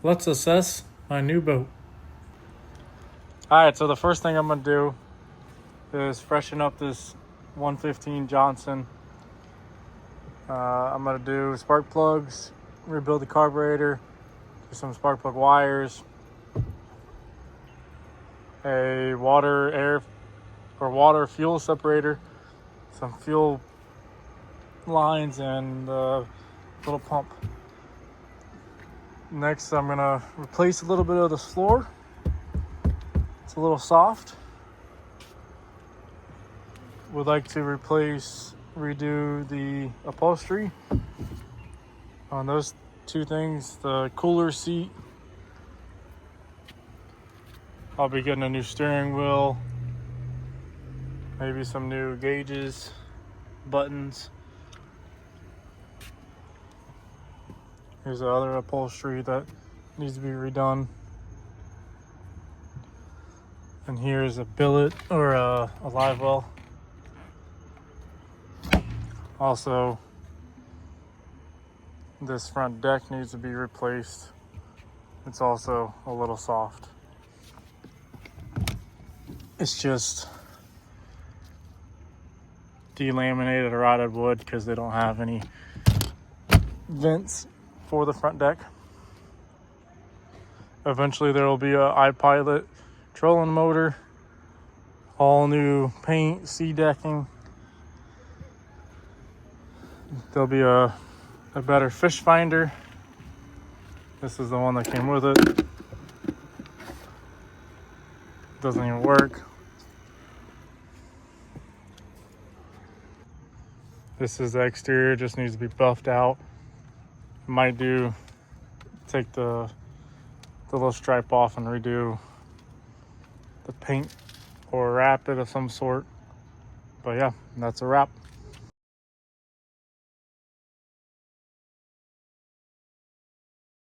Let's assess my new boat. Alright, so the first thing I'm going to do is freshen up this 115 Johnson. I'm going to do spark plugs, rebuild the carburetor, do some spark plug wires, a water fuel separator, some fuel lines, and a little pump. Next, I'm gonna replace a little bit of the floor. It's a little soft. Would like to redo the upholstery on those two things. The cooler seat, I'll be getting a new steering wheel, maybe some new gauges, buttons. Here's the other upholstery that needs to be redone. And here's a billet or a live well. Also, this front deck needs to be replaced. It's also a little soft. It's just delaminated or rotted wood because they don't have any vents for the front deck. Eventually there will be a iPilot trolling motor, all new paint, sea decking. There'll be a better fish finder. This is the one that came with it. Doesn't even work. This is the exterior, just needs to be buffed out. Might take the little stripe off and redo the paint or wrap it of some sort. But yeah, that's a wrap.